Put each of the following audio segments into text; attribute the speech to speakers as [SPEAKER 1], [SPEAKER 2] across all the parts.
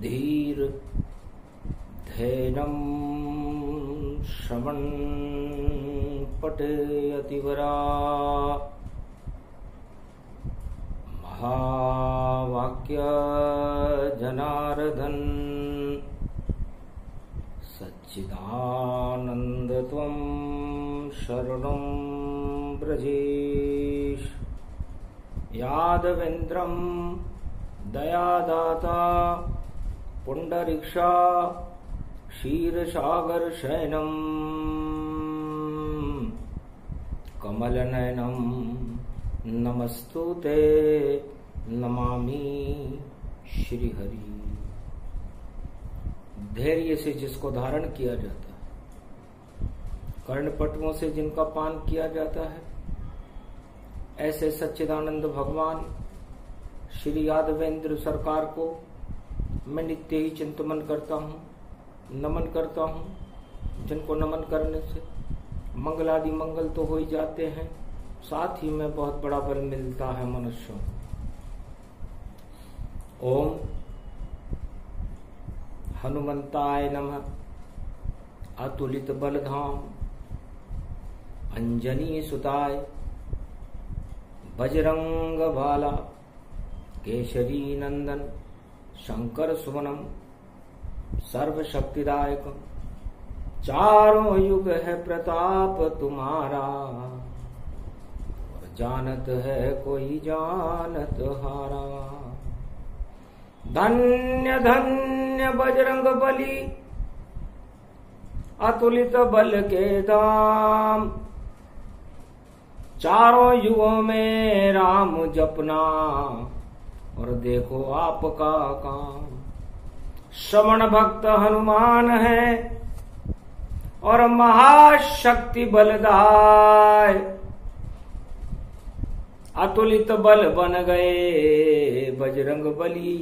[SPEAKER 1] धीर धैर्यं श्रवण पठयतिवरा महावाक्य जनार्दन सच्चिदानंद त्वं शरणं ब्रजेश यादवेन्द्रं दयादाता पुंडरीक्षा क्षीरसागर शयनं कमलनयनं नमस्तुते नमामि श्रीहरि। धैर्य से जिसको धारण किया जाता है, कर्णपटुओं से जिनका पान किया जाता है, ऐसे सच्चिदानंद भगवान श्री यादवेंद्र सरकार को मैं नित्य ही चिंतन करता हूँ, नमन करता हूँ। जिनको नमन करने से मंगलादि मंगल तो हो ही जाते हैं, साथ ही में बहुत बड़ा बल मिलता है मनुष्यों। ओम हनुमंताय नमः। अतुलित बलधाम अंजनी सुताय बजरंग बाला केशरी नंदन शंकर सुवनम सर्व शक्तिदायक। चारों युग है प्रताप तुम्हारा, और जानत है कोई जानत हारा। धन्य धन्य बजरंग बली अतुलित बल के दाम। चारों युगों में राम जपना, और देखो आपका काम। श्रवण भक्त हनुमान है, और महाशक्ति बलदाय। अतुलित बल बन गए बजरंग बली,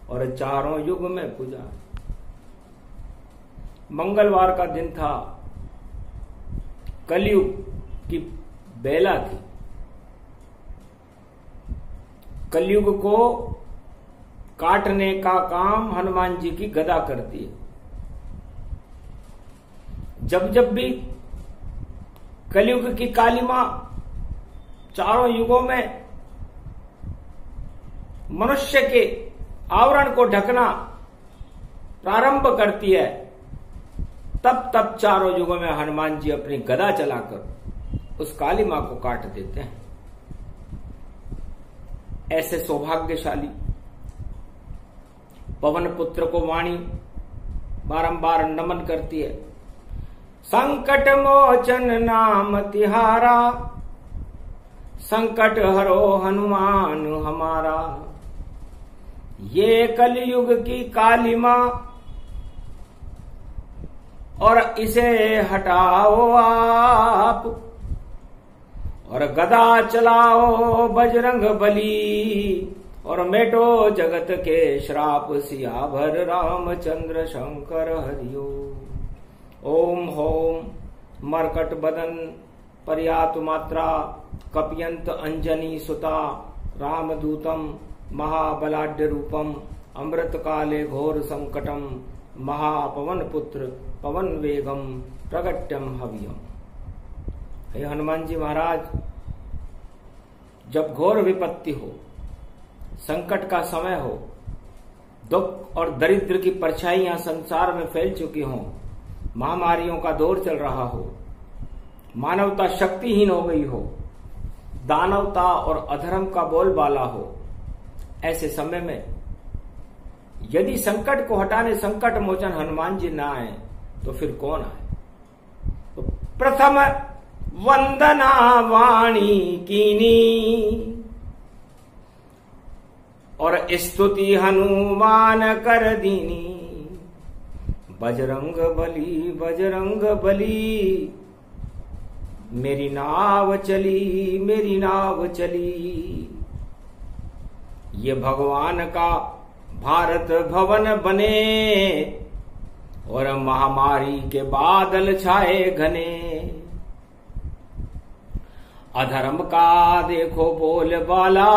[SPEAKER 1] और चारों युग में पूजा। मंगलवार का दिन था, कलयुग की बेला थी। कलयुग को काटने का काम हनुमान जी की गदा करती है। जब जब भी कलयुग की कालिमा चारों युगों में मनुष्य के आवरण को ढकना प्रारंभ करती है, तब तब चारों युगों में हनुमान जी अपनी गदा चलाकर उस कालिमा को काट देते हैं। ऐसे सौभाग्यशाली पवन पुत्र को वाणी बारंबार नमन करती है। संकट मोचन नाम तिहारा, संकट हरो हनुमान हमारा। ये कलयुग की कालिमा, और इसे हटाओ आप, और गदा चलाओ बजरंग बली, और मेटो जगत के श्राप। सियावर रामचंद्र शंकर हरिओ। ओम होम मरकट बदन पर्यातु मात्रा, कपियंत अंजनी सुता। रामदूतम महाबलाढ्य रूपम, अमृत काले घोर संकटम। महापवन पुत्र पवन वेगम, प्रगट्यम हवियम। हे हनुमान जी महाराज, जब घोर विपत्ति हो, संकट का समय हो, दुख और दरिद्र की परछाइयां संसार में फैल चुकी हों, महामारियों का दौर चल रहा हो, मानवता शक्तिहीन हो गई हो, दानवता और अधर्म का बोलबाला हो, ऐसे समय में यदि संकट को हटाने संकट मोचन हनुमान जी ना आए तो फिर कौन आए। तो प्रथम वंदना वाणी कीनी, और स्तुति हनुमान कर दीनी। बजरंग बली मेरी नाव चली, मेरी नाव चली। ये भगवान का भारत भवन बने, और महामारी के बादल छाए घने। अधर्म का देखो बोलबाला,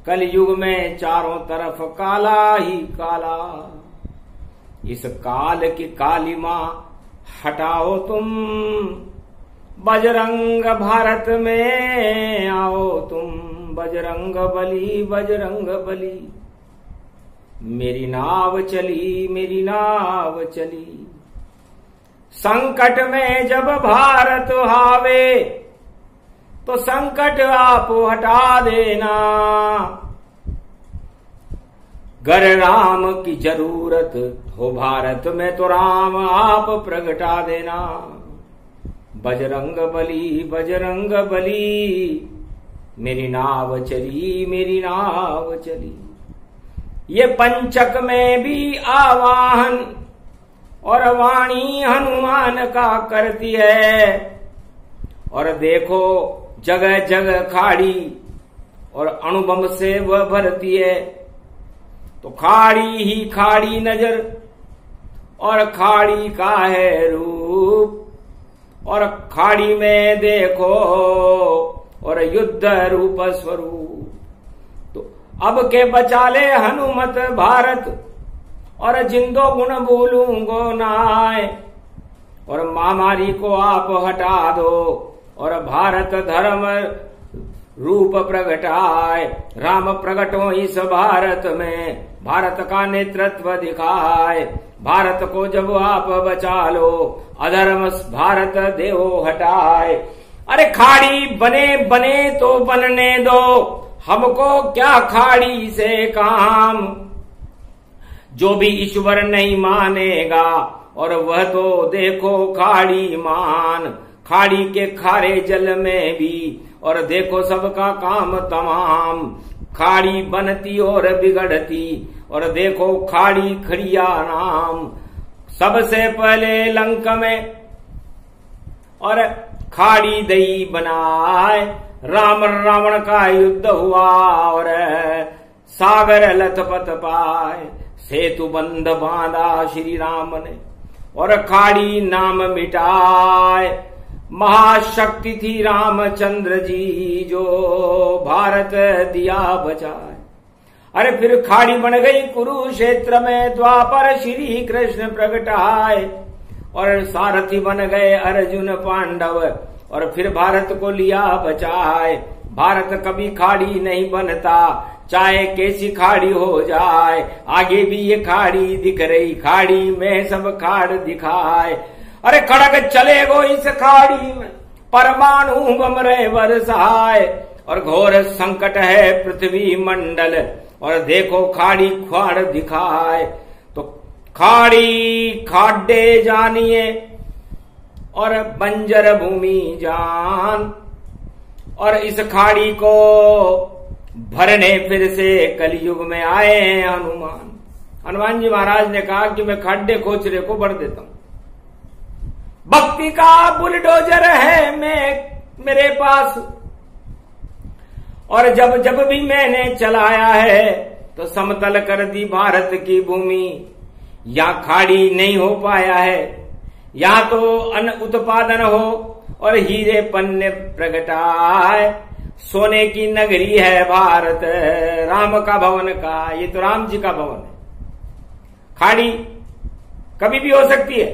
[SPEAKER 1] कलयुग में चारों तरफ काला ही काला। इस काल की कालिमा हटाओ तुम, बजरंग भारत में आओ तुम, बजरंग बली बजरंग बली। मेरी नाव चली मेरी नाव चली, संकट में जब भारत आवे तो संकट आप हटा देना। गर राम की जरूरत हो भारत में तो राम आप प्रगटा देना। बजरंग बली, मेरी नाव चली मेरी नाव चली। ये पंचक में भी आवाहन और वाणी हनुमान का करती है। और देखो जगह जगह खाड़ी और अणुबम से वह भरती है। तो खाड़ी ही खाड़ी नजर और खाड़ी का है रूप, और खाड़ी में देखो और युद्ध रूप स्वरूप। तो अब के बचा ले हनुमत भारत, और जिंदो गुण भूलूंगो नाय। और महामारी को आप हटा दो और भारत धर्म रूप प्रगटाए। राम प्रगटो इस भारत में, भारत का नेतृत्व दिखाए। भारत को जब आप बचा लो, अधर्म भारत देवो हटाए। अरे खाड़ी बने बने तो बनने दो, हमको क्या खाड़ी से काम। जो भी ईश्वर नहीं मानेगा और वह तो देखो खाड़ी मान। खाड़ी के खारे जल में भी और देखो सबका काम तमाम। खाड़ी बनती और बिगड़ती और देखो खाड़ी खड़िया नाम। सबसे पहले लंक में और खाड़ी दई बनाए, राम रावण का युद्ध हुआ और सागर लथपथ पाए। सेतु बंध बांधा श्री राम ने और खाड़ी नाम मिटाए। महाशक्ति थी रामचंद्र जी जो भारत दिया बचाए। अरे फिर खाड़ी बन गई कुरुक्षेत्र में, द्वापर श्री कृष्ण प्रगटाए। और सारथी बन गए अर्जुन पांडव और फिर भारत को लिया बचाए। भारत कभी खाड़ी नहीं बनता, चाहे कैसी खाड़ी हो जाए। आगे भी ये खाड़ी दिख रही, खाड़ी में सब खाड़ दिखाए। अरे खड़ग चले गो इस खाड़ी में, परमाणु बम रहे बरसाए। और घोर संकट है पृथ्वी मंडल और देखो खाड़ी खाड़ दिखाए। तो खाड़ी खाड्डे जानिए और बंजर भूमि जान। और इस खाड़ी को भरने फिर से कलयुग में आए हैं हनुमान। हनुमान जी महाराज ने कहा कि मैं खड्डे खोचरे को भर देता हूं। भक्ति का बुलडोजर है मेरे पास, और जब जब भी मैंने चलाया है तो समतल कर दी भारत की भूमि। या खाड़ी नहीं हो पाया है, या तो अन्न उत्पादन हो और हीरे पन्ने प्रगटाए। सोने की नगरी है भारत, राम का भवन का, ये तो राम जी का भवन है। खाड़ी कभी भी हो सकती है,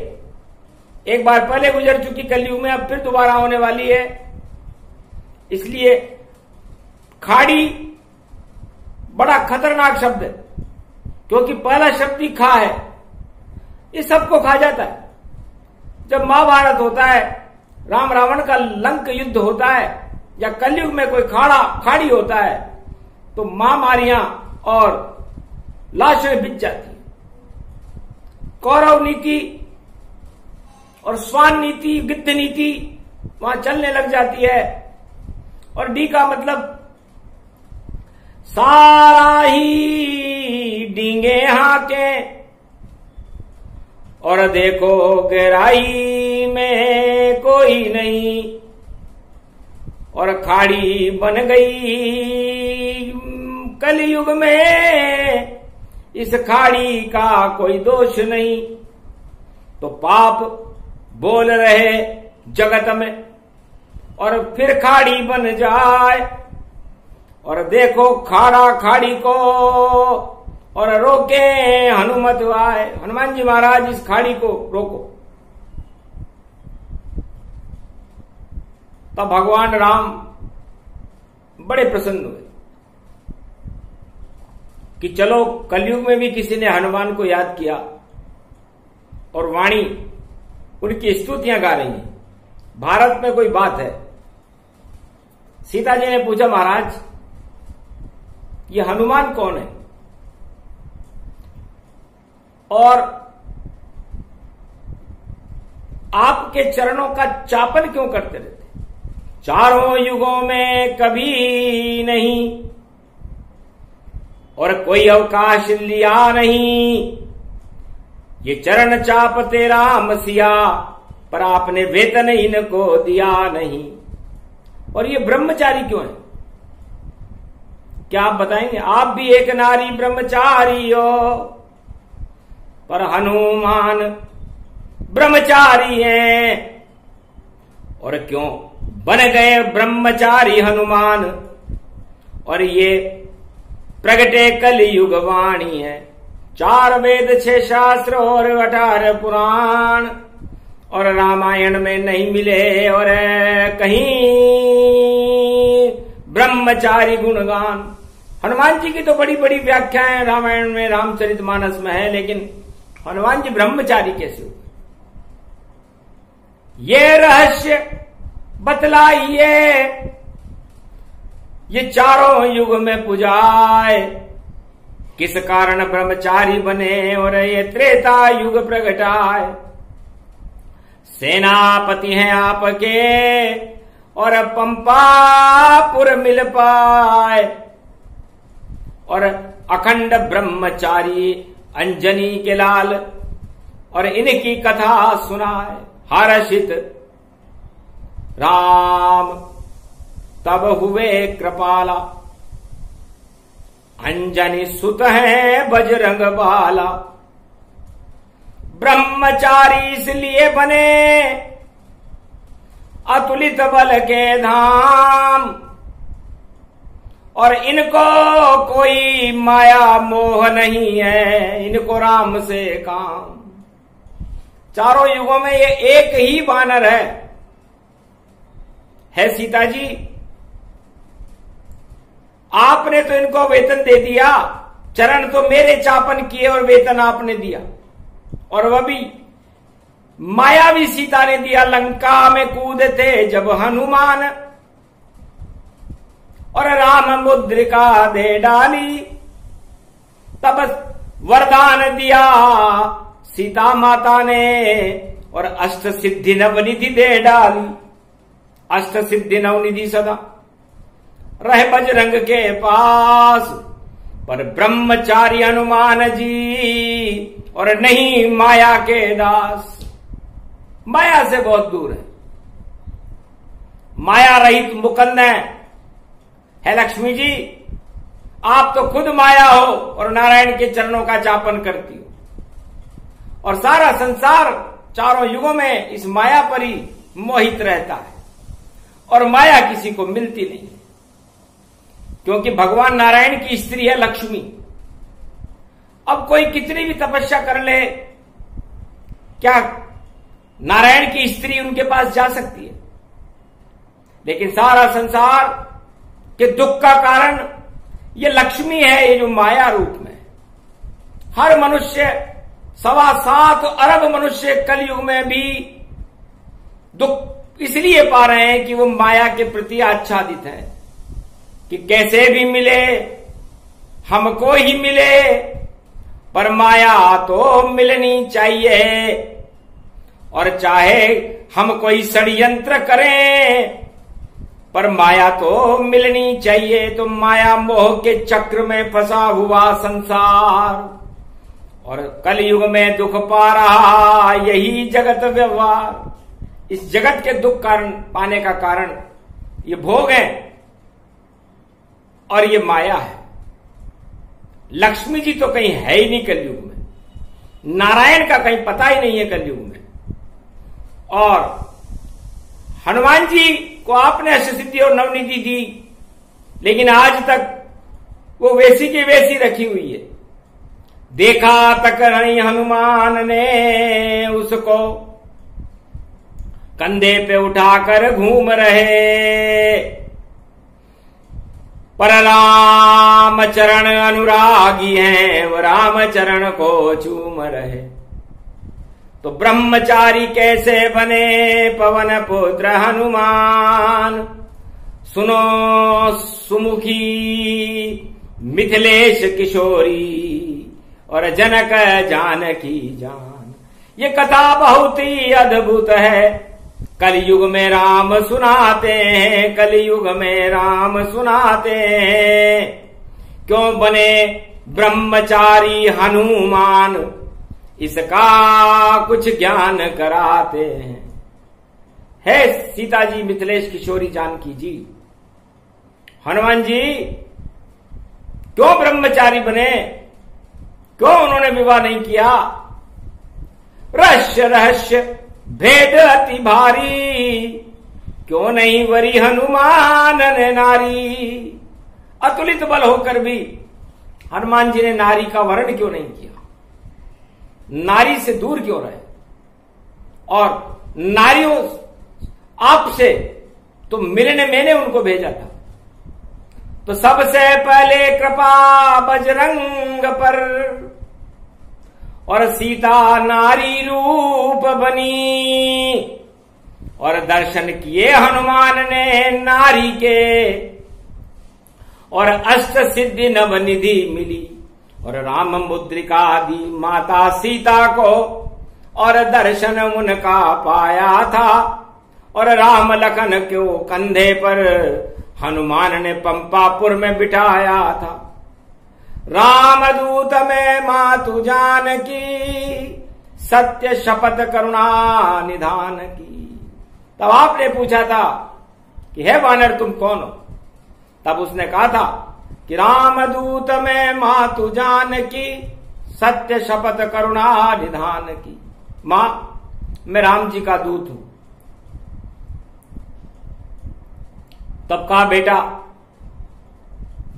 [SPEAKER 1] एक बार पहले गुजर चुकी कलयुग में, अब फिर दोबारा होने वाली है। इसलिए खाड़ी बड़ा खतरनाक शब्द है, क्योंकि पहला शब्द ही खा है, ये सबको खा जाता है। जब महाभारत होता है, राम रावण का लंक युद्ध होता है, या कलयुग में कोई खाड़ी होता है, तो महामारियां और लाशें बिछ जाती हैं। कौरव नीति और स्वान नीति, गिद्ध नीति वहां चलने लग जाती है। और डी का मतलब सारा ही डींगे हाके और देखो गहराई में कोई नहीं। और खाड़ी बन गई कलयुग में, इस खाड़ी का कोई दोष नहीं। तो पाप बोल रहे जगत में और फिर खाड़ी बन जाए। और देखो खाड़ा खाड़ी को और रोके हनुमत आए। हनुमान जी महाराज इस खाड़ी को रोको। तब भगवान राम बड़े प्रसन्न हुए कि चलो कलयुग में भी किसी ने हनुमान को याद किया और वाणी उनकी स्तुतियां गा रही हैं। भारत में कोई बात है। सीता जी ने पूछा, महाराज ये हनुमान कौन है और आपके चरणों का चापन क्यों करते रहते? चारों युगों में कभी नहीं और कोई अवकाश लिया नहीं, ये चरण चापते राम सिया, पर आपने वेतन इनको दिया नहीं। और ये ब्रह्मचारी क्यों है? क्या आप बताएंगे? आप भी एक नारी ब्रह्मचारी हो, पर हनुमान ब्रह्मचारी हैं। और क्यों बन गए ब्रह्मचारी हनुमान? और ये प्रगटे कलयुग वाणी है। 4 वेद 6 शास्त्र और 18 पुराण और रामायण में नहीं मिले और कहीं ब्रह्मचारी गुणगान। हनुमान जी की तो बड़ी बड़ी व्याख्याएं रामायण में, रामचरितमानस में है, लेकिन हनुमान जी ब्रह्मचारी कैसे हुए? ये रहस्य बतलाइए, ये चारों युग में पुजाए, किस कारण ब्रह्मचारी बने और ये त्रेता युग प्रगटाए। सेनापति हैं आपके और पंपापुर मिल पाए, और अखंड ब्रह्मचारी अंजनी के लाल और इनकी कथा सुनाए। हर्षित राम तब हुए कृपाला, अंजनी सुत है बजरंग बाला। ब्रह्मचारी इसलिए बने अतुलित बल के धाम, और इनको कोई माया मोह नहीं है, इनको राम से काम। चारों युगों में ये एक ही वानर है सीता जी। आपने तो इनको वेतन दे दिया, चरण तो मेरे चापन किए और वेतन आपने दिया, और वह भी मायावी सीता ने दिया। लंका में कूदे थे जब हनुमान, और राम मुद्रिका दे डाली, तब वरदान दिया सीता माता ने, और अष्ट सिद्धि नवनिधि दे डाली। अष्ट सिद्धि नवनिधि सदा रहे बजरंग के पास, पर ब्रह्मचारी हनुमान जी और नहीं माया के दास। माया से बहुत दूर है, माया रहित मुकंद है लक्ष्मी जी। आप तो खुद माया हो और नारायण के चरणों का चापन करती हो, और सारा संसार चारों युगों में इस माया पर ही मोहित रहता है, और माया किसी को मिलती नहीं, क्योंकि भगवान नारायण की स्त्री है लक्ष्मी। अब कोई कितनी भी तपस्या कर ले, क्या नारायण की स्त्री उनके पास जा सकती है? लेकिन सारा संसार के दुख का कारण ये लक्ष्मी है, ये जो माया रूप में। हर मनुष्य 7.25 अरब मनुष्य कलयुग में भी दुख इसलिए पा रहे हैं कि वो माया के प्रति आच्छादित है, कि कैसे भी मिले हमको ही मिले, पर माया तो मिलनी चाहिए। और चाहे हम कोई षड्यंत्र करें, पर माया तो मिलनी चाहिए। तो माया मोह के चक्र में फंसा हुआ संसार, और कलयुग में दुख पा रहा यही जगत व्यवहार। इस जगत के दुख कारण पाने का कारण ये भोग है और ये माया है। लक्ष्मी जी तो कहीं है ही नहीं कलयुग में, नारायण का कहीं पता ही नहीं है कलयुग में। और हनुमान जी को आपने अष्ट सिद्धि और नवनिधि दी, लेकिन आज तक वो वैसी की वैसी रखी हुई है। देखा तक नहीं हनुमान ने उसको, कंधे पे उठाकर घूम रहे, पर राम चरण अनुरागी हैं, वो राम चरण को चूम रहे। तो ब्रह्मचारी कैसे बने पवन पुत्र हनुमान, सुनो सुमुखी मिथिलेश किशोरी और जनक जानकी जान। ये कथा बहुत ही अद्भुत है, कलयुग में राम सुनाते हैं, कलयुग में राम सुनाते हैं। क्यों बने ब्रह्मचारी हनुमान, इसका कुछ ज्ञान कराते हैं। है सीता जी, मिथिलेश किशोरी जानकी जी, हनुमान जी क्यों ब्रह्मचारी बने, क्यों उन्होंने विवाह नहीं किया? रहस्य रहस्य भेद अति भारी, क्यों नहीं वरी हनुमान ने नारी। अतुलित बल होकर भी हनुमान जी ने नारी का वर्ण क्यों नहीं किया, नारी से दूर क्यों रहे? और नारियों आपसे तो मिलने मैंने उनको भेजा था। तो सबसे पहले कृपा बजरंग पर, और सीता नारी रूप बनी, और दर्शन किए हनुमान ने नारी के, और अष्ट सिद्धि नवनिधि मिली, और राम मुद्रिका दी माता सीता को, और दर्शन उनका पाया था। और राम लखन को कंधे पर हनुमान ने पंपापुर में बिठाया था। राम दूत में मातु जानकी, सत्य शपथ करुणा निधान की। तब आपने पूछा था कि हे वानर तुम कौन हो? तब उसने कहा था कि राम दूत में मातु जानकी, सत्य शपथ करुणा निधान की। मां, मैं राम जी का दूत हूं। तब कहा बेटा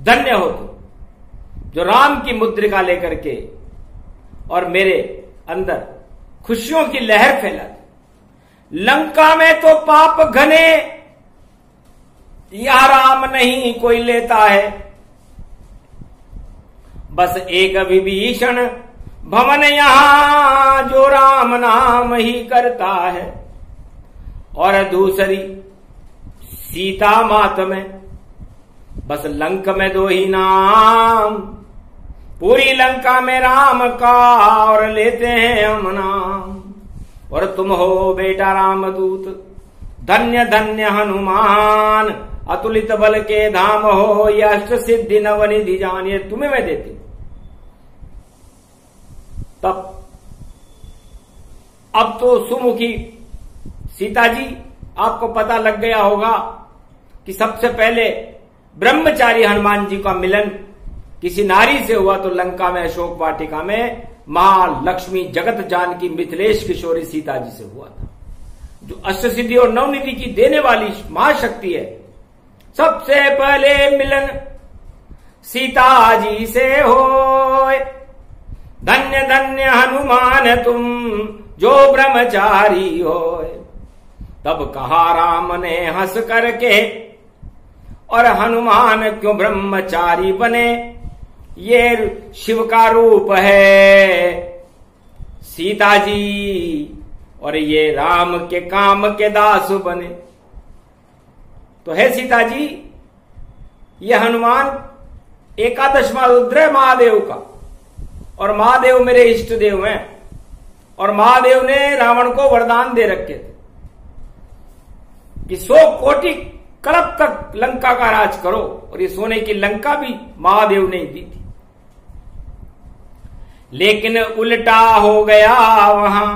[SPEAKER 1] धन्य हो तुम, जो राम की मुद्रिका लेकर के और मेरे अंदर खुशियों की लहर फैला दी। लंका में तो पाप घने, या राम नहीं कोई लेता है, बस एक विभीषण भवन यहां जो राम नाम ही करता है। और दूसरी सीता मात में, बस लंक में दो ही नाम, पूरी लंका में राम का और लेते हैं हम नाम। और तुम हो बेटा रामदूत, धन्य धन्य हनुमान, अतुलित बल के धाम हो, ये अष्ट सिद्धि नवनिधि जान, ये तुम्हें मैं देती हूं। तब अब तो सुमुखी सीता जी, आपको पता लग गया होगा कि सबसे पहले ब्रह्मचारी हनुमान जी का मिलन किसी नारी से हुआ तो लंका में अशोक वाटिका में मां लक्ष्मी जगत जानकी मिथिलेश किशोरी सीता जी से हुआ था, जो अष्ट सिद्धि और नवनिधि की देने वाली महाशक्ति है। सबसे पहले मिलन सीता जी से होए, धन्य धन्य हनुमान तुम जो ब्रह्मचारी होए। तब कहा राम ने हंस करके, और हनुमान क्यों ब्रह्मचारी बने, ये शिव का रूप है सीता जी, और ये राम के काम के दास बने। तो है सीता जी, ये हनुमान एकादशवां रुद्र है महादेव का, और महादेव मेरे इष्ट देव हैं, और महादेव ने रावण को वरदान दे रखे थे कि 100 कोटि कल्प तक लंका का राज करो, और ये सोने की लंका भी महादेव ने दी थी। लेकिन उल्टा हो गया वहां,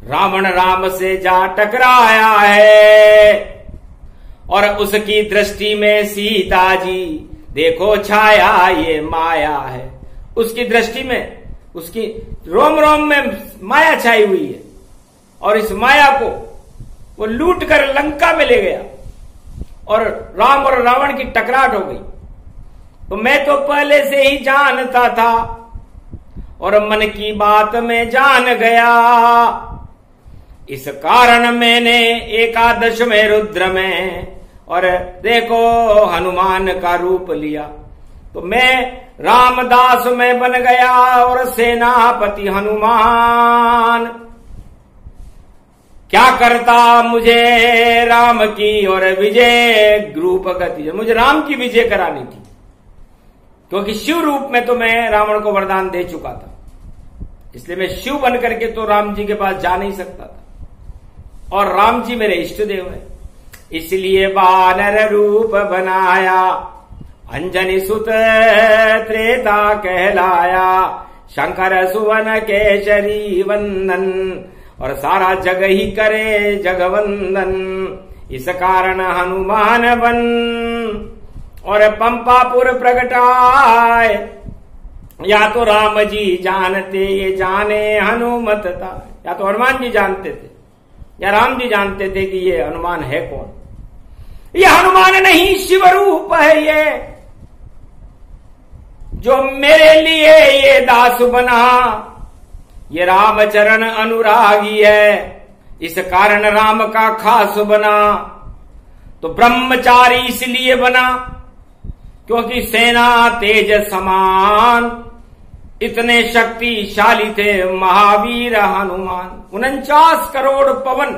[SPEAKER 1] रावण राम से जा टकराया है, और उसकी दृष्टि में सीता जी देखो छाया ये माया है। उसकी दृष्टि में, उसकी रोम रोम में माया छाई हुई है, और इस माया को वो लूट कर लंका में ले गया। और राम और रावण की टकराट हो गई। तो मैं तो पहले से ही जानता था और मन की बात में जान गया, इस कारण मैंने एकादश में रुद्र में और देखो हनुमान का रूप लिया। तो मैं रामदास में बन गया और सेनापति हनुमान। क्या करता मुझे राम की और विजय रूप गति, मुझे राम की विजय करानी थी, क्योंकि शिव रूप में तो मैं रावण को वरदान दे चुका था, इसलिए मैं शिव बन करके तो राम जी के पास जा नहीं सकता था, और राम जी मेरे इष्ट देव है। इसलिए वानर रूप बनाया, अंजनी सुत त्रेता कहलाया, शंकर सुवन केशरी वंदन, और सारा जग ही करे जगवंदन, इस कारण हनुमान बन और पंपापुर प्रगटाए। या तो राम जी जानते ये जाने हनुमत था, या तो हनुमान जी जानते थे या राम जी जानते थे कि ये हनुमान है कौन। ये हनुमान नहीं शिव रूप है ये, जो मेरे लिए ये दास बना, ये रामचरण अनुरागी है, इस कारण राम का खास बना। तो ब्रह्मचारी इसलिए बना क्योंकि सेना तेज समान, इतने शक्तिशाली थे महावीर हनुमान। 49 करोड़ पवन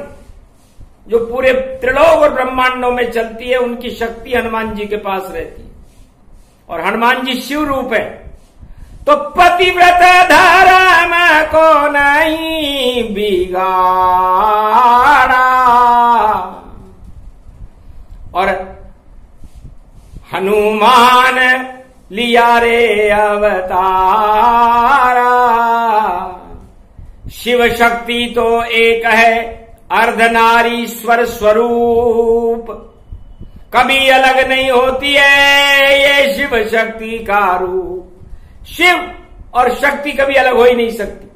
[SPEAKER 1] जो पूरे त्रिलोक और ब्रह्मांडों में चलती है, उनकी शक्ति हनुमान जी के पास रहती है, और हनुमान जी शिव रूप है। तो पतिव्रत धर्म को नहीं बिगाड़ा, और हनुमान लिया रे अवतारा। शिव शक्ति तो एक है, अर्धनारीश्वर स्वरूप, कभी अलग नहीं होती है ये शिव शक्ति का रूप। शिव और शक्ति कभी अलग हो ही नहीं सकती।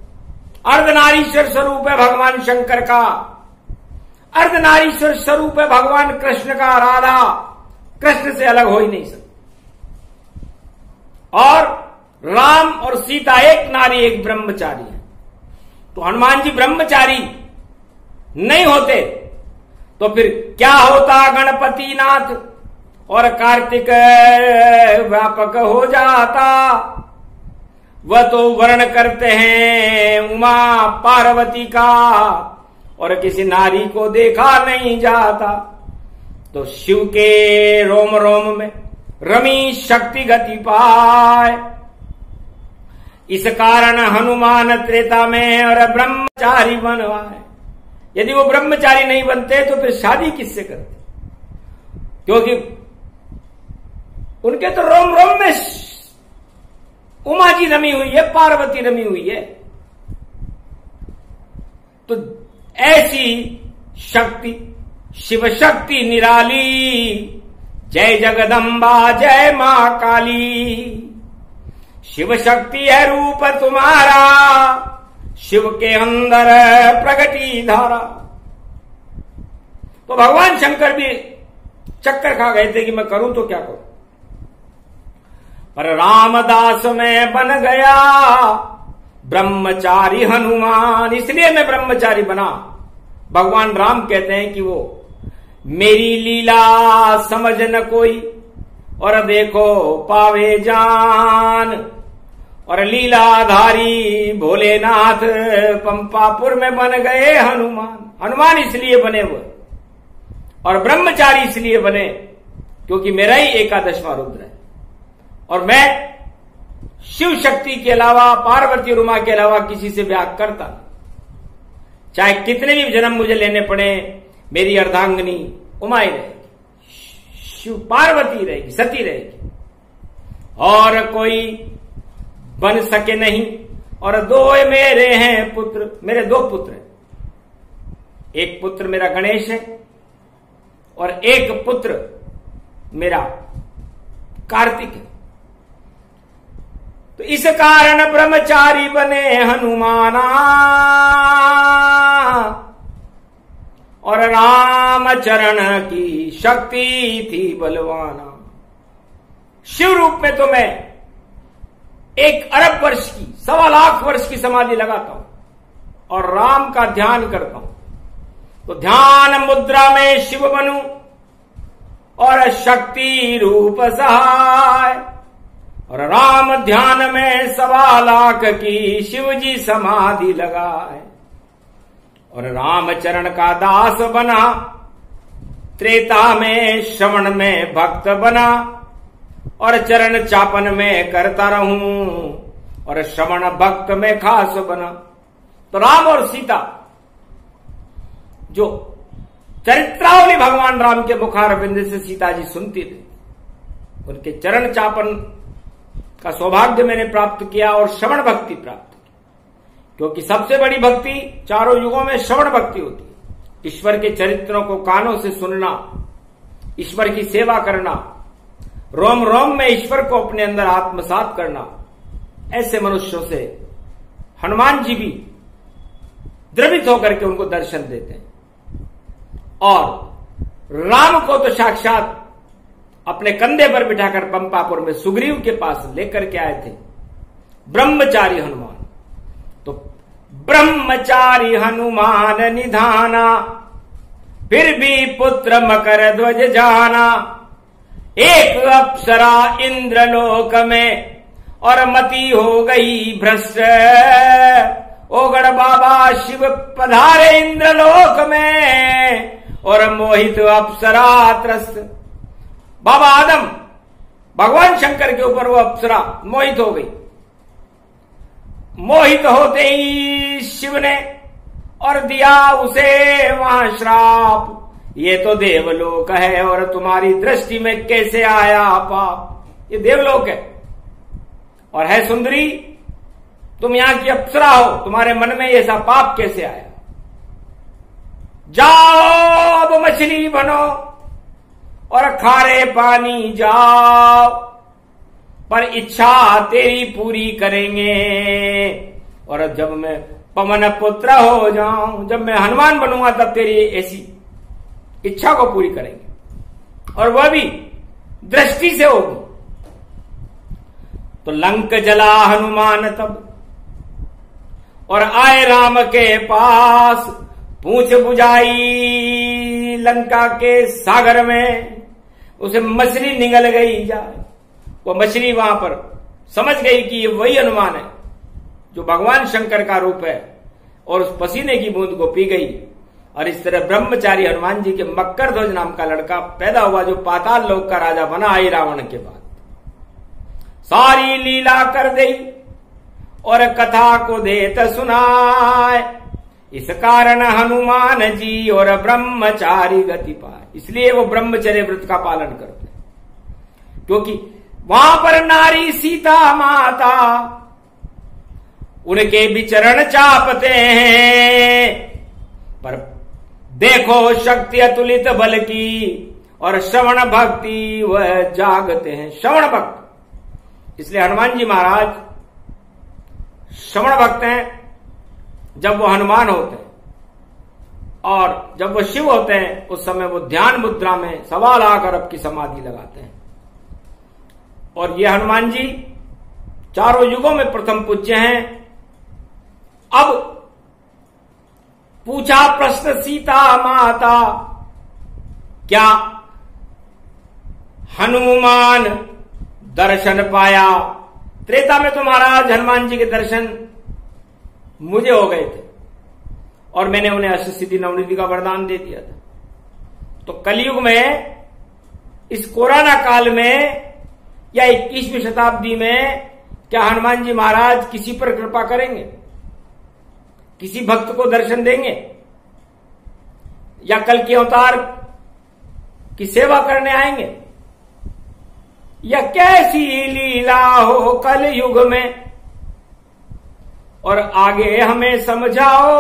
[SPEAKER 1] अर्धनारीश्वर स्वरूप है भगवान शंकर का, अर्धनारीश्वर स्वरूप है भगवान कृष्ण का, राधा कृष्ण से अलग हो ही नहीं सकती। और राम और सीता एक नारी एक ब्रह्मचारी है। तो हनुमान जी ब्रह्मचारी नहीं होते तो फिर क्या होता, गणपति नाथ और कार्तिक व्यापक हो जाता। वह तो वर्ण करते हैं उमा पार्वती का, और किसी नारी को देखा नहीं जाता। तो शिव के रोम रोम में रमी शक्ति गति पाए, इस कारण हनुमान त्रेता में और ब्रह्मचारी बनवाए। यदि वो ब्रह्मचारी नहीं बनते तो फिर शादी किससे करते, क्योंकि उनके तो रोम रोम में उमा जी रमी हुई है, पार्वती रमी हुई है। तो ऐसी शक्ति शिव शक्ति निराली, जय जगदम्बा जय मां काली। शिव शक्ति है रूप तुम्हारा, शिव के अंदर प्रगति धारा। तो भगवान शंकर भी चक्कर खा गए थे कि मैं करूं तो क्या करूं, पर रामदास में बन गया ब्रह्मचारी हनुमान। इसलिए मैं ब्रह्मचारी बना। भगवान राम कहते हैं कि वो मेरी लीला समझ न कोई और देखो पावे जान, और लीलाधारी भोलेनाथ पंपापुर में बन गए हनुमान। हनुमान इसलिए बने वो, और ब्रह्मचारी इसलिए बने क्योंकि मेरा ही एकादशवां रुद्र है, और मैं शिव शक्ति के अलावा, पार्वती रुमा के अलावा किसी से ब्याह करता, चाहे कितने भी जन्म मुझे लेने पड़े, मेरी अर्धांगिनी उमा ही रहेगी, शिव पार्वती रहेगी, सती रहेगी, और कोई बन सके नहीं। और दो मेरे हैं पुत्र, मेरे दो पुत्र हैं, एक पुत्र मेरा गणेश है और एक पुत्र मेरा कार्तिक है। तो इस कारण ब्रह्मचारी बने हनुमाना, और राम चरण की शक्ति थी बलवाना। शिव रूप में तो मैं 1 अरब वर्ष की 1.25 लाख वर्ष की समाधि लगाता हूं और राम का ध्यान करता हूं, तो ध्यान मुद्रा में शिव बनूं और शक्ति रूप सहाय, और राम ध्यान में 1.25 लाख की शिव जी समाधि लगाए, और राम चरण का दास बना, त्रेता में श्रवण में भक्त बना, और चरण चापन में करता रहूं, और श्रवण भक्त में खास बना। तो राम और सीता जो चरित्रावली भगवान राम के मुखारविंद से सीता जी सुनती थी, उनके चरण चापन का सौभाग्य मैंने प्राप्त किया और श्रवण भक्ति प्राप्त की, क्योंकि सबसे बड़ी भक्ति चारों युगों में श्रवण भक्ति होती है। ईश्वर के चरित्रों को कानों से सुनना, ईश्वर की सेवा करना, रोम रोम में ईश्वर को अपने अंदर आत्मसात करना, ऐसे मनुष्यों से हनुमान जी भी द्रवित होकर के उनको दर्शन देते हैं। और राम को तो साक्षात अपने कंधे पर बिठाकर पंपापुर में सुग्रीव के पास लेकर के आए थे ब्रह्मचारी हनुमान। तो ब्रह्मचारी हनुमान निधाना, फिर भी पुत्र मकर ध्वज जाना, एक अप्सरा इंद्रलोक में और मति हो गई भ्रष्ट, ओगड़ बाबा शिव पधारे इंद्रलोक में और मोहित अप्सरा त्रस्त। बाबा आदम भगवान शंकर के ऊपर वो अप्सरा मोहित हो गई। मोहित होते ही शिव ने और दिया उसे वहां श्राप, ये तो देवलोक है और तुम्हारी दृष्टि में कैसे आया पाप। ये देवलोक है और है सुंदरी, तुम यहां की अप्सरा हो, तुम्हारे मन में ऐसा पाप कैसे आया। जाओ अब मछली बनो और खारे पानी जाओ, पर इच्छा तेरी पूरी करेंगे। और जब मैं पवन पुत्र हो जाऊं, जब मैं हनुमान बनूंगा, तब तेरी ऐसी इच्छा को पूरी करेंगे, और वह भी दृष्टि से होगी। तो लंक जला हनुमान तब और आए राम के पास, पूंछ बुझाई लंका के सागर में, उसे मछली निगल गई जाए। वो मछली वहां पर समझ गई कि ये वही हनुमान है जो भगवान शंकर का रूप है, और उस पसीने की बूंद को पी गई। और इस तरह ब्रह्मचारी हनुमान जी के मकर ध्वज नाम का लड़का पैदा हुआ, जो पाताल लोक का राजा बना आई रावण के बाद। सारी लीला कर दी और कथा को देत सुनाए, इस कारण हनुमान जी और ब्रह्मचारी गति पाए। इसलिए वो ब्रह्मचर्य व्रत का पालन करते हैं, क्योंकि वहां पर नारी सीता माता उनके भी चरण चापते हैं, पर देखो शक्ति अतुलित बल की और श्रवण भक्ति वह जागते हैं। श्रवण भक्त, इसलिए हनुमान जी महाराज श्रवण भक्त हैं। जब वो हनुमान होते हैं और जब वो शिव होते हैं, उस समय वो ध्यान मुद्रा में 1.25 लाख अरब की समाधि लगाते हैं। और ये हनुमान जी चारों युगों में प्रथम पूज्य हैं। अब पूछा प्रश्न सीता माता, क्या हनुमान दर्शन पाया? त्रेता में तो महाराज हनुमान जी के दर्शन मुझे हो गए थे और मैंने उन्हें अष्टसिद्धि नवनिधि का वरदान दे दिया था। तो कलयुग में, इस कोरोना काल में या 21वीं शताब्दी में, क्या हनुमान जी महाराज किसी पर कृपा करेंगे? किसी भक्त को दर्शन देंगे? या कल के अवतार की सेवा करने आएंगे? या कैसी लीला हो कल युग में? और आगे हमें समझाओ,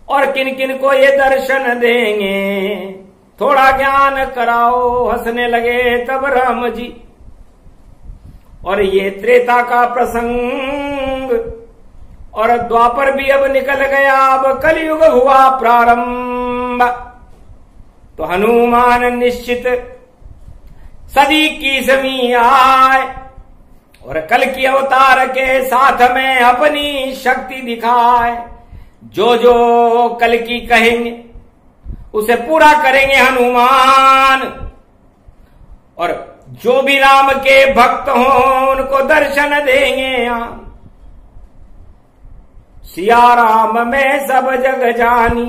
[SPEAKER 1] और किन किन को ये दर्शन देंगे, थोड़ा ज्ञान कराओ। हंसने लगे तब राम जी। और ये त्रेता का प्रसंग और द्वापर भी अब निकल गया, अब कलयुग हुआ प्रारंभ। तो हनुमान निश्चित सदी की समी आए और कल की अवतार के साथ में अपनी शक्ति दिखाए। जो जो कल की कहेंगे उसे पूरा करेंगे हनुमान, और जो भी राम के भक्त हों उनको दर्शन देंगे हम। सिया राम में सब जग जानी,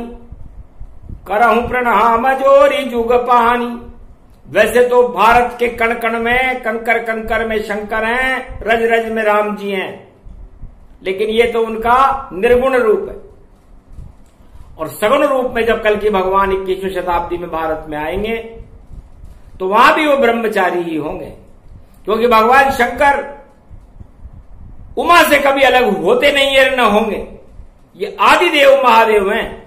[SPEAKER 1] करहूं प्रणाम जोरी जुग पानी। वैसे तो भारत के कण कण में, कंकर कंकर में शंकर हैं, रज रज में राम जी हैं, लेकिन ये तो उनका निर्गुण रूप है। और सगुण रूप में जब कल की भगवान 21वीं शताब्दी में भारत में आएंगे तो वहां भी वो ब्रह्मचारी ही होंगे, क्योंकि भगवान शंकर उमा से कभी अलग होते नहीं है, न होंगे। ये आदिदेव महादेव हैं।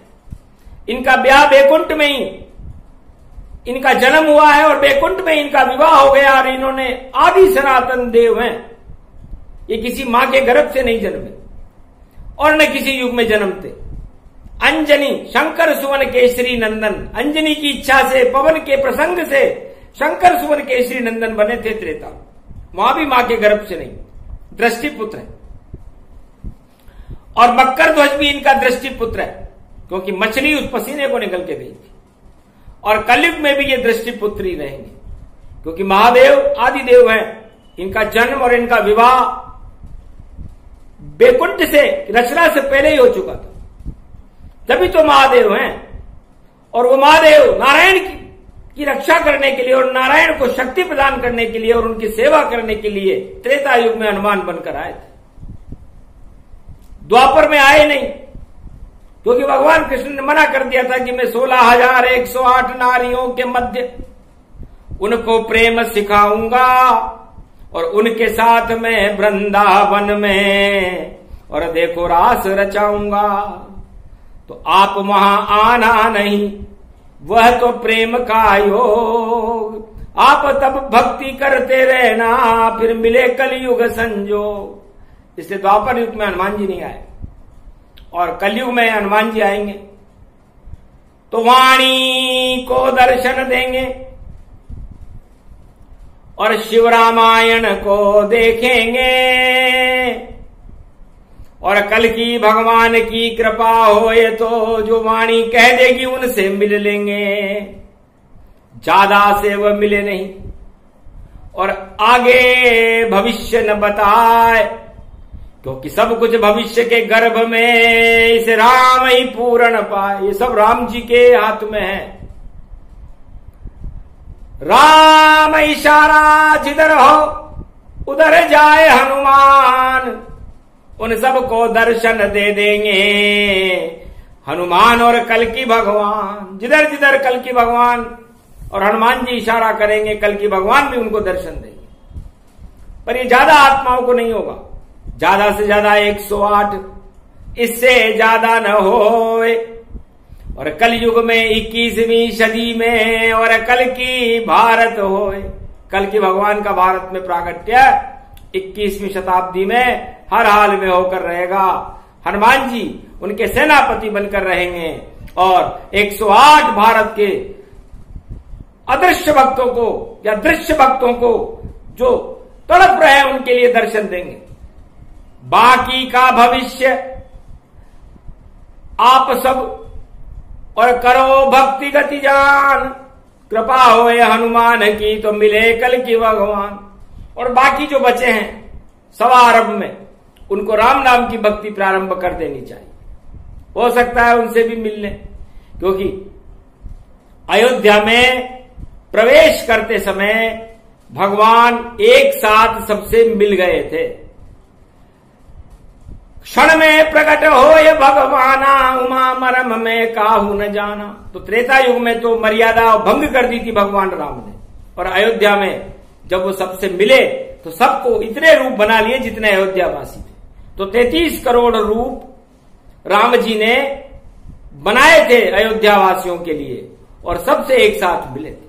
[SPEAKER 1] इनका ब्याह बैकुंठ में ही इनका जन्म हुआ है और बैकुंठ में इनका विवाह हो गया, और इन्होंने आदि सनातन देव हैं। ये किसी मां के गर्भ से नहीं जन्मे और न किसी युग में जन्मते। अंजनी शंकर सुवन केसरी नंदन, अंजनी की इच्छा से, पवन के प्रसंग से शंकर सुवन केसरी नंदन बने थे त्रेता। वहां भी मां के गर्भ से नहीं, दृष्टिपुत्र है। और मकर ध्वज भी इनका दृष्टिपुत्र है, क्योंकि मछली उस पसीने को निकल के गई थी। और कलयुग में भी ये दृष्टिपुत्र ही रहेंगे, क्योंकि महादेव आदिदेव हैं। इनका जन्म और इनका विवाह बैकुंठ से, रचना से पहले ही हो चुका था, तभी तो महादेव हैं। और वो महादेव नारायण की रक्षा करने के लिए और नारायण को शक्ति प्रदान करने के लिए और उनकी सेवा करने के लिए त्रेता युग में हनुमान बनकर आए थे। द्वापर में आए नहीं, क्योंकि भगवान कृष्ण ने मना कर दिया था कि मैं 16,108 नारियों के मध्य उनको प्रेम सिखाऊंगा और उनके साथ में वृंदावन में और देखो रास रचाऊंगा। तो आप वहां आना नहीं, वह तो प्रेम का योग। आप तब भक्ति करते रहना, फिर मिले कलयुग संजोग। इसलिए द्वापर युग में हनुमान जी नहीं आए, और कलयुग में हनुमान जी आएंगे तो वाणी को दर्शन देंगे और शिव रामायण को देखेंगे। और कल की भगवान की कृपा होए तो जो वाणी कह देगी उनसे मिल लेंगे, ज्यादा से वह मिले नहीं। और आगे भविष्य न बताए, क्योंकि सब कुछ भविष्य के गर्भ में इसे राम ही पूर्ण पाए। ये सब राम जी के हाथ में है। राम इशारा जिधर हो उधर जाए हनुमान, उन सबको दर्शन दे देंगे हनुमान और कल की भगवान। जिधर जिधर कल की भगवान और हनुमान जी इशारा करेंगे, कल की भगवान भी उनको दर्शन देंगे। पर ये ज्यादा आत्माओं को नहीं होगा, ज्यादा से ज्यादा 108, इससे ज्यादा न होए। और कलयुग में 21वीं सदी में और कल की भारत होए। कल की भगवान का भारत में प्राकट्य 21वीं शताब्दी में हर हाल में होकर रहेगा। हनुमान जी उनके सेनापति बनकर रहेंगे और 108 भारत के अदृश्य भक्तों को या दृश्य भक्तों को जो तड़प रहे हैं उनके लिए दर्शन देंगे। बाकी का भविष्य आप सब और करो भक्ति गति जान, कृपा होए हनुमान की तो मिले कल की भगवान। और बाकी जो बचे हैं सवारंभ में, उनको राम नाम की भक्ति प्रारंभ कर देनी चाहिए। हो सकता है उनसे भी मिल लें, क्योंकि अयोध्या में प्रवेश करते समय भगवान एक साथ सबसे मिल गए थे। क्षण में प्रकट हो ये भगवाना, उमा मरम में काहू न जाना। तो त्रेता युग में तो मर्यादा भंग कर दी थी भगवान राम ने, और अयोध्या में जब वो सबसे मिले तो सबको इतने रूप बना लिए जितने अयोध्यावासी थे। तो 33 करोड़ रूप राम जी ने बनाए थे अयोध्यावासियों के लिए, और सबसे एक साथ मिले थे।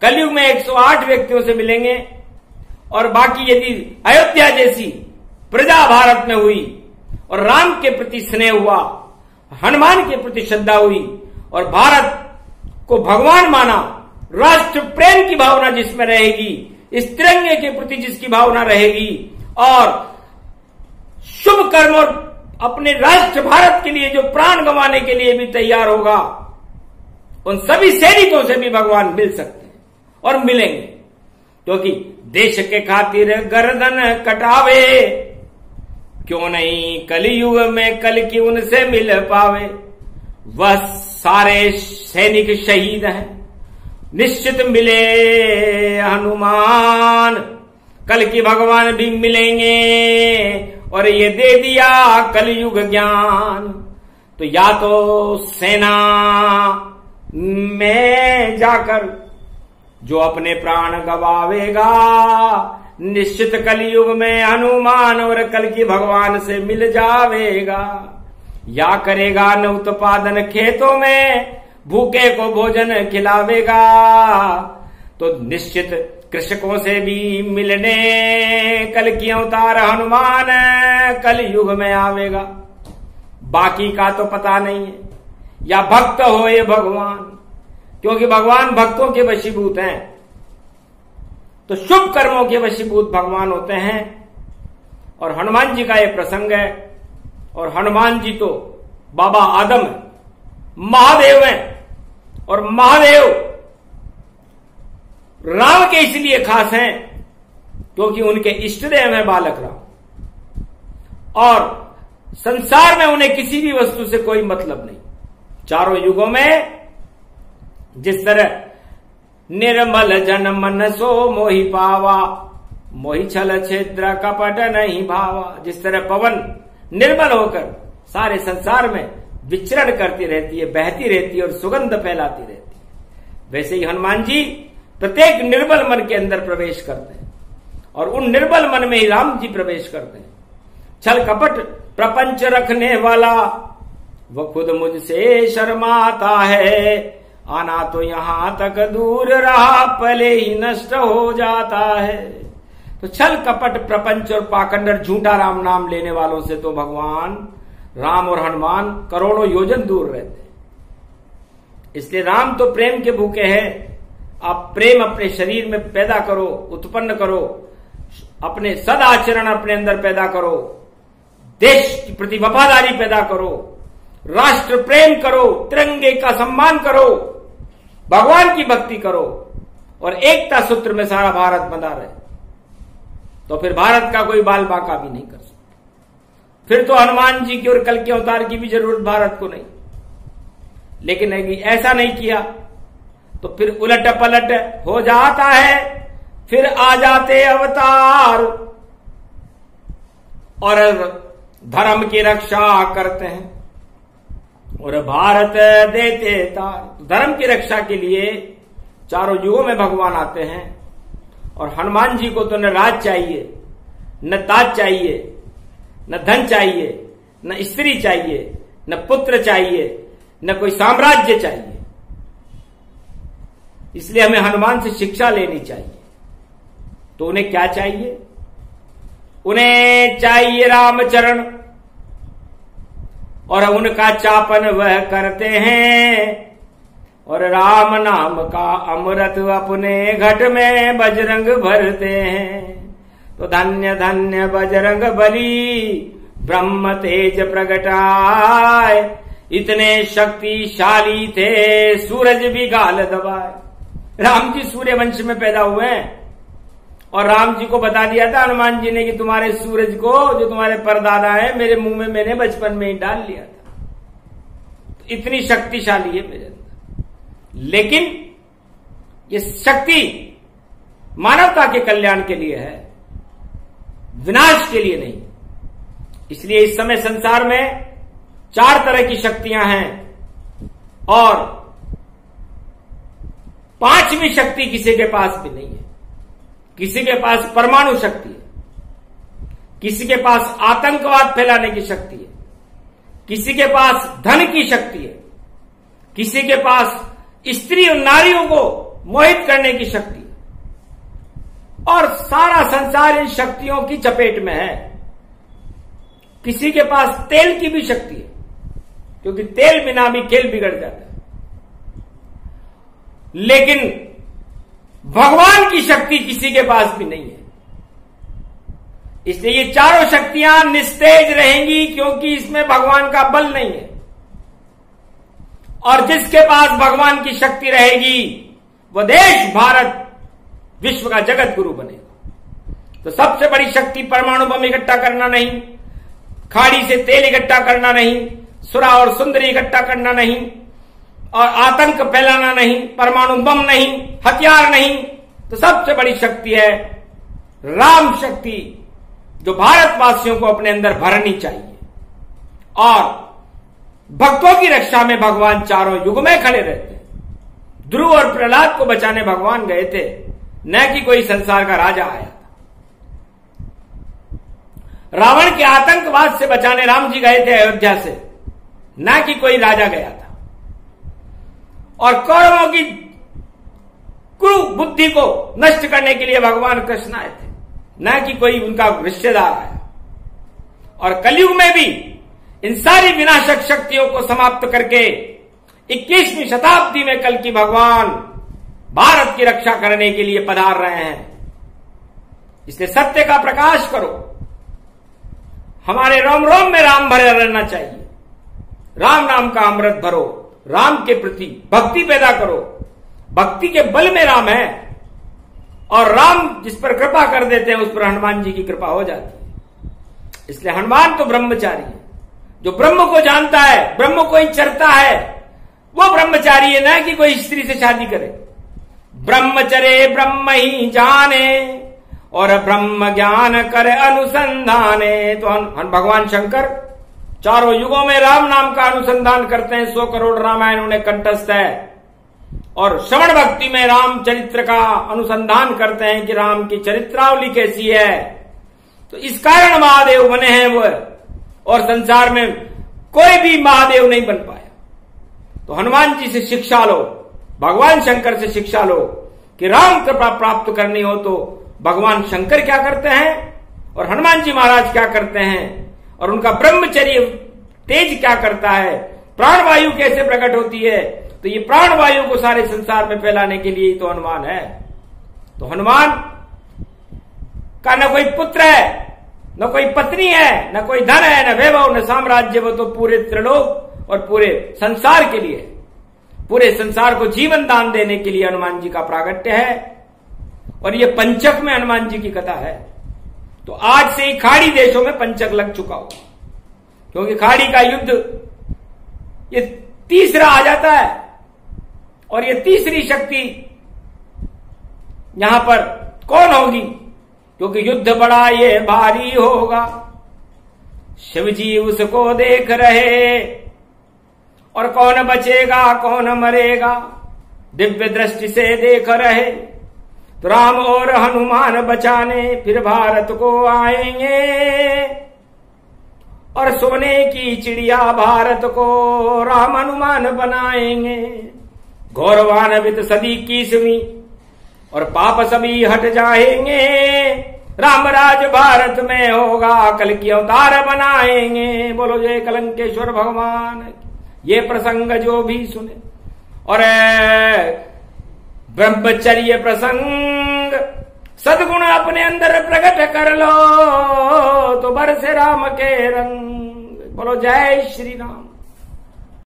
[SPEAKER 1] कलयुग में 108 व्यक्तियों से मिलेंगे, और बाकी यदि अयोध्या जैसी प्रजा भारत में हुई और राम के प्रति स्नेह हुआ, हनुमान के प्रति श्रद्धा हुई और भारत को भगवान माना, राष्ट्र प्रेम की भावना जिसमें रहेगी, इस तिरंगे के प्रति जिसकी भावना रहेगी और शुभ कर्म और अपने राष्ट्र भारत के लिए जो प्राण गंवाने के लिए भी तैयार होगा, उन सभी सैनिकों से भी भगवान मिल सकते हैं और मिलेंगे, क्योंकि देश के खातिर गर्दन कटावे, क्यों नहीं कलयुग में कल की उनसे मिल पावे। वह सारे सैनिक शहीद हैं, निश्चित मिले हनुमान, कल की भगवान भी मिलेंगे और ये दे दिया कलयुग ज्ञान। तो या तो सेना में जाकर जो अपने प्राण गवावेगा, निश्चित कलयुग में हनुमान और कल की भगवान से मिल जावेगा। या करेगा न उत्पादन खेतों में, भूखे को भोजन खिलावेगा, तो निश्चित कृषकों से भी मिलने कल की अवतार हनुमान कल युग में आवेगा। बाकी का तो पता नहीं है, या भक्त हो ये भगवान, क्योंकि भगवान भक्तों के वशीभूत हैं, तो शुभ कर्मों के वशीभूत भगवान होते हैं। और हनुमान जी का ये प्रसंग है, और हनुमान जी तो बाबा आदम है, महादेव हैं, और महादेव राम के इसलिए खास हैं क्योंकि उनके इष्टदेव हैं बालक राम, और संसार में उन्हें किसी भी वस्तु से कोई मतलब नहीं। चारों युगों में जिस तरह निर्मल जन मन सो मोहि पावा, मोहि छल छिद्र कपट नहीं भावा, जिस तरह पवन निर्मल होकर सारे संसार में विचरण करती रहती है, बहती रहती है और सुगंध फैलाती रहती है, वैसे ही हनुमान जी प्रत्येक निर्मल मन के अंदर प्रवेश करते हैं, और उन निर्मल मन में ही राम जी प्रवेश करते हैं। छल कपट प्रपंच रखने वाला वो खुद मुझसे शर्माता है, आना तो यहां तक दूर रहा पले ही नष्ट हो जाता है। तो छल कपट प्रपंच और पाखंड झूठा राम नाम लेने वालों से तो भगवान राम और हनुमान करोड़ों योजन दूर रहते हैं। इसलिए राम तो प्रेम के भूखे हैं। आप प्रेम अपने शरीर में पैदा करो, उत्पन्न करो, अपने सदाचरण अपने अंदर पैदा करो, देश के प्रति वफादारी पैदा करो, राष्ट्र प्रेम करो, तिरंगे का सम्मान करो, भगवान की भक्ति करो, और एकता सूत्र में सारा भारत बंधा रहे, तो फिर भारत का कोई बाल बांका भी नहीं कर सकता। फिर तो हनुमान जी की और कल के अवतार की भी जरूरत भारत को नहीं। लेकिन ऐसा नहीं किया तो फिर उलट पलट हो जाता है, फिर आ जाते अवतार और धर्म की रक्षा करते हैं और भारत देते तार। धर्म की रक्षा के लिए चारों युगों में भगवान आते हैं, और हनुमान जी को तो न राज चाहिए, न ताज चाहिए, न धन चाहिए, न स्त्री चाहिए, न पुत्र चाहिए, न कोई साम्राज्य चाहिए। इसलिए हमें हनुमान से शिक्षा लेनी चाहिए। तो उन्हें क्या चाहिए? उन्हें चाहिए रामचरण, और उनका चापन वह करते हैं, और राम नाम का अमृत अपने घट में बजरंग भरते हैं। तो धन्य धन्य बजरंग बली, ब्रह्म तेज प्रगटाए, इतने शक्तिशाली थे सूरज भी गाल दबाए। राम जी सूर्य वंश में पैदा हुए हैं, और राम जी को बता दिया था हनुमान जी ने कि तुम्हारे सूरज को, जो तुम्हारे परदादा है, मेरे मुंह में मैंने बचपन में ही डाल लिया था। तो इतनी शक्तिशाली है मेरे अंदर। लेकिन ये शक्ति मानवता के कल्याण के लिए है, विनाश के लिए नहीं। इसलिए इस समय संसार में 4 तरह की शक्तियां हैं, और 5वीं शक्ति किसी के पास भी नहीं है। किसी के पास परमाणु शक्ति है, किसी के पास आतंकवाद फैलाने की शक्ति है, किसी के पास धन की शक्ति है, किसी के पास स्त्री और नारियों को मोहित करने की शक्ति है, और सारा संसार इन शक्तियों की चपेट में है। किसी के पास तेल की भी शक्ति है, क्योंकि तेल बिना भी खेल बिगड़ जाता है, लेकिन भगवान की शक्ति किसी के पास भी नहीं है। इसलिए ये चारों शक्तियां निस्तेज रहेंगी, क्योंकि इसमें भगवान का बल नहीं है। और जिसके पास भगवान की शक्ति रहेगी वह देश भारत विश्व का जगत गुरु बनेगा। तो सबसे बड़ी शक्ति परमाणु बम इकट्ठा करना नहीं, खाड़ी से तेल इकट्ठा करना नहीं, सुरा और सुंदरी इकट्ठा करना नहीं, और आतंक फैलाना नहीं, परमाणु बम नहीं, हथियार नहीं। तो सबसे बड़ी शक्ति है राम शक्ति, जो भारतवासियों को अपने अंदर भरनी चाहिए। और भक्तों की रक्षा में भगवान चारों युग में खड़े रहते हैं। ध्रुव और प्रहलाद को बचाने भगवान गए थे, न कि कोई संसार का राजा आया था। रावण के आतंकवाद से बचाने राम जी गए थे अयोध्या से, न कि कोई राजा गया था। और कौरवों की कुरु बुद्धि को नष्ट करने के लिए भगवान कृष्ण आए थे, न कि कोई उनका रिश्तेदार आया। और कलयुग में भी इन सारी विनाशक शक्तियों को समाप्त करके 21वीं शताब्दी में कल की भगवान भारत की रक्षा करने के लिए पधार रहे हैं। इसलिए सत्य का प्रकाश करो, हमारे रोम रोम में राम भरे रहना चाहिए। राम नाम का अमृत भरो, राम के प्रति भक्ति पैदा करो। भक्ति के बल में राम है, और राम जिस पर कृपा कर देते हैं उस पर हनुमान जी की कृपा हो जाती है। इसलिए हनुमान तो ब्रह्मचारी है, जो ब्रह्म को जानता है, ब्रह्म को ही चरता है, वो ब्रह्मचारी है, ना कि कोई स्त्री से शादी करे। ब्रह्मचर्य ब्रह्म ही जाने और ब्रह्म ज्ञान करे अनुसंधाने। तो भगवान शंकर चारों युगों में राम नाम का अनुसंधान करते हैं। 100 करोड़ रामायण उन्हें कंठस्थ है, और श्रवण भक्ति में राम चरित्र का अनुसंधान करते हैं कि राम की चरित्रावली कैसी है। तो इस कारण महादेव बने हैं वो, और संसार में कोई भी महादेव नहीं बन पाया। तो हनुमान जी से शिक्षा लो, भगवान शंकर से शिक्षा लो कि राम कृपा प्राप्त करनी हो तो भगवान शंकर क्या करते हैं और हनुमान जी महाराज क्या करते हैं, और उनका ब्रह्मचर्य तेज क्या करता है, प्राणवायु कैसे प्रकट होती है। तो ये प्राणवायु को सारे संसार में फैलाने के लिए ही तो हनुमान है। तो हनुमान का न कोई पुत्र है, न कोई पत्नी है, न कोई धन है, न वैभव, न साम्राज्य। वो तो पूरे त्रिलोक और पूरे संसार के लिए, पूरे संसार को जीवन दान देने के लिए हनुमान जी का प्रागट्य है। और ये पंचक में हनुमान जी की कथा है। तो आज से ही खाड़ी देशों में पंचक लग चुका हो, क्योंकि खाड़ी का युद्ध ये तीसरा आ जाता है, और ये तीसरी शक्ति यहां पर कौन होगी, क्योंकि युद्ध बड़ा ये भारी होगा। शिव जी उसको देख रहे, और कौन बचेगा कौन मरेगा दिव्य दृष्टि से देख रहे। तो राम और हनुमान बचाने फिर भारत को आएंगे, और सोने की चिड़िया भारत को राम हनुमान बनाएंगे। गौरवान्वित सदी 21वीं और पाप सभी हट जाएंगे। रामराज भारत में होगा, कल की अवतार बनाएंगे। बोलो जय कलंकेश्वर भगवान। ये प्रसंग जो भी सुने, और ब्रह्मचर्य प्रसंग सद्गुण अपने अंदर प्रकट कर लो, तो बरसे राम के रंग। बोलो जय श्री राम।